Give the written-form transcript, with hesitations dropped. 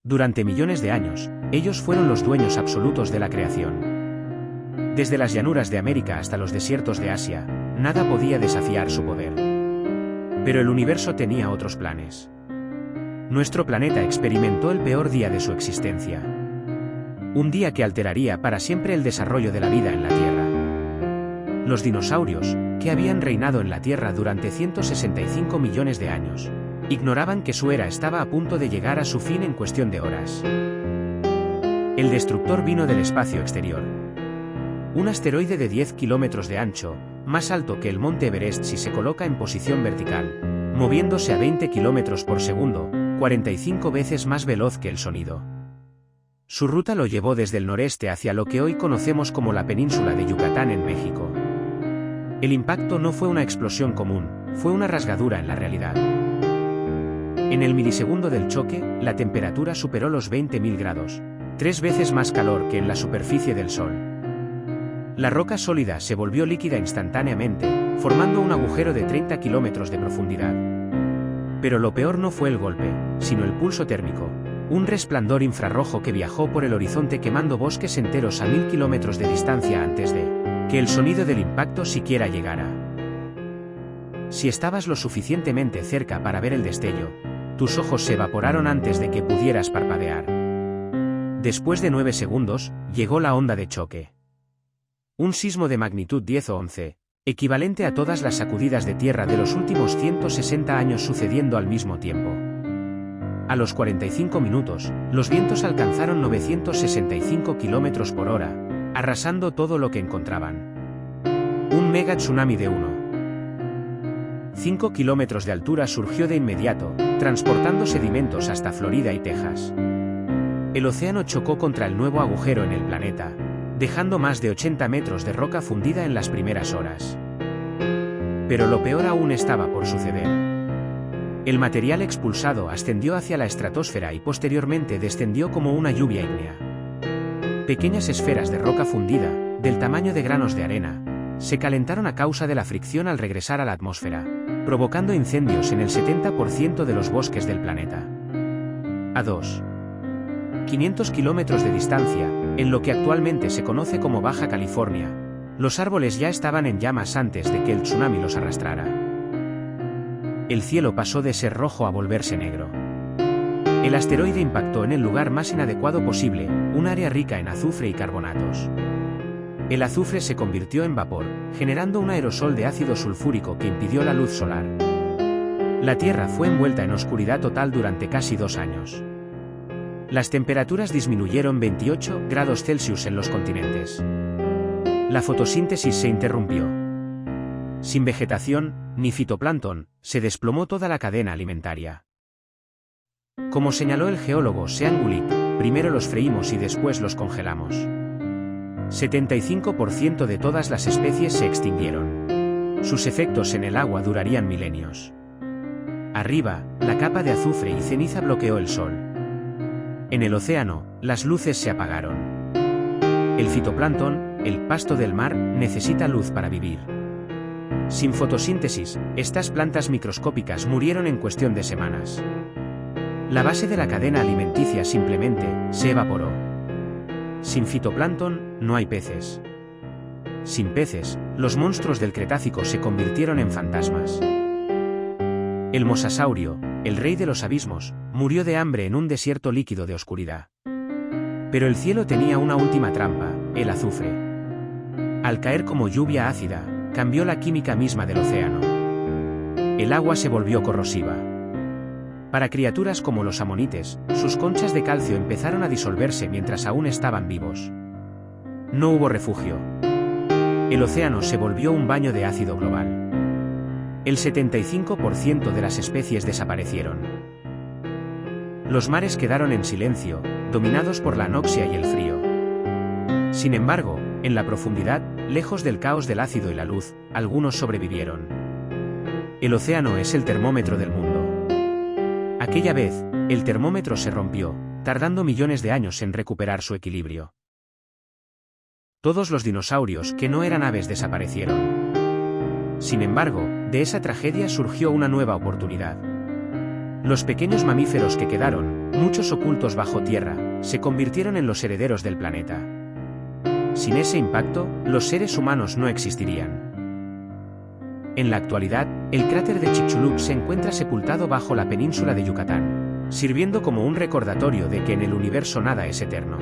Durante millones de años, ellos fueron los dueños absolutos de la creación. Desde las llanuras de América hasta los desiertos de Asia, nada podía desafiar su poder. Pero el universo tenía otros planes. Nuestro planeta experimentó el peor día de su existencia. Un día que alteraría para siempre el desarrollo de la vida en la Tierra. Los dinosaurios, que habían reinado en la Tierra durante 165 millones de años, ignoraban que su era estaba a punto de llegar a su fin en cuestión de horas. El destructor vino del espacio exterior. Un asteroide de 10 kilómetros de ancho, más alto que el monte Everest si se coloca en posición vertical, moviéndose a 20 kilómetros por segundo, 45 veces más veloz que el sonido. Su ruta lo llevó desde el noreste hacia lo que hoy conocemos como la península de Yucatán en México. El impacto no fue una explosión común, fue una rasgadura en la realidad. En el milisegundo del choque, la temperatura superó los 20.000 grados, 3 veces más calor que en la superficie del Sol. La roca sólida se volvió líquida instantáneamente, formando un agujero de 30 kilómetros de profundidad. Pero lo peor no fue el golpe, sino el pulso térmico, un resplandor infrarrojo que viajó por el horizonte quemando bosques enteros a 1000 kilómetros de distancia antes de que el sonido del impacto siquiera llegara. Si estabas lo suficientemente cerca para ver el destello, tus ojos se evaporaron antes de que pudieras parpadear. Después de 9 segundos, llegó la onda de choque. Un sismo de magnitud 10 o 11, equivalente a todas las sacudidas de tierra de los últimos 160 años sucediendo al mismo tiempo. A los 45 minutos, los vientos alcanzaron 965 kilómetros por hora, arrasando todo lo que encontraban. Un mega tsunami de 1,5 kilómetros de altura surgió de inmediato, transportando sedimentos hasta Florida y Texas. El océano chocó contra el nuevo agujero en el planeta, dejando más de 80 metros de roca fundida en las primeras horas. Pero lo peor aún estaba por suceder. El material expulsado ascendió hacia la estratosfera y posteriormente descendió como una lluvia ígnea. Pequeñas esferas de roca fundida, del tamaño de granos de arena, se calentaron a causa de la fricción al regresar a la atmósfera, provocando incendios en el 70% de los bosques del planeta. A 500 kilómetros de distancia, en lo que actualmente se conoce como Baja California, los árboles ya estaban en llamas antes de que el tsunami los arrastrara. El cielo pasó de ser rojo a volverse negro. El asteroide impactó en el lugar más inadecuado posible, un área rica en azufre y carbonatos. El azufre se convirtió en vapor, generando un aerosol de ácido sulfúrico que impidió la luz solar. La Tierra fue envuelta en oscuridad total durante casi 2 años. Las temperaturas disminuyeron 28 grados Celsius en los continentes. La fotosíntesis se interrumpió. Sin vegetación, ni fitoplancton, se desplomó toda la cadena alimentaria. Como señaló el geólogo Sean Gulick, primero los freímos y después los congelamos. 75% de todas las especies se extinguieron. Sus efectos en el agua durarían milenios. Arriba, la capa de azufre y ceniza bloqueó el sol. En el océano, las luces se apagaron. El fitoplancton, el pasto del mar, necesita luz para vivir. Sin fotosíntesis, estas plantas microscópicas murieron en cuestión de semanas. La base de la cadena alimenticia simplemente se evaporó. Sin fitoplancton, no hay peces. Sin peces, los monstruos del Cretácico se convirtieron en fantasmas. El mosasaurio, el rey de los abismos, murió de hambre en un desierto líquido de oscuridad. Pero el cielo tenía una última trampa, el azufre. Al caer como lluvia ácida, cambió la química misma del océano. El agua se volvió corrosiva. Para criaturas como los amonites, sus conchas de calcio empezaron a disolverse mientras aún estaban vivos. No hubo refugio. El océano se volvió un baño de ácido global. El 75% de las especies desaparecieron. Los mares quedaron en silencio, dominados por la anoxia y el frío. Sin embargo, en la profundidad, lejos del caos del ácido y la luz, algunos sobrevivieron. El océano es el termómetro del mundo. Aquella vez, el termómetro se rompió, tardando millones de años en recuperar su equilibrio. Todos los dinosaurios que no eran aves desaparecieron. Sin embargo, de esa tragedia surgió una nueva oportunidad. Los pequeños mamíferos que quedaron, muchos ocultos bajo tierra, se convirtieron en los herederos del planeta. Sin ese impacto, los seres humanos no existirían. En la actualidad, el cráter de Chicxulub se encuentra sepultado bajo la península de Yucatán, sirviendo como un recordatorio de que en el universo nada es eterno.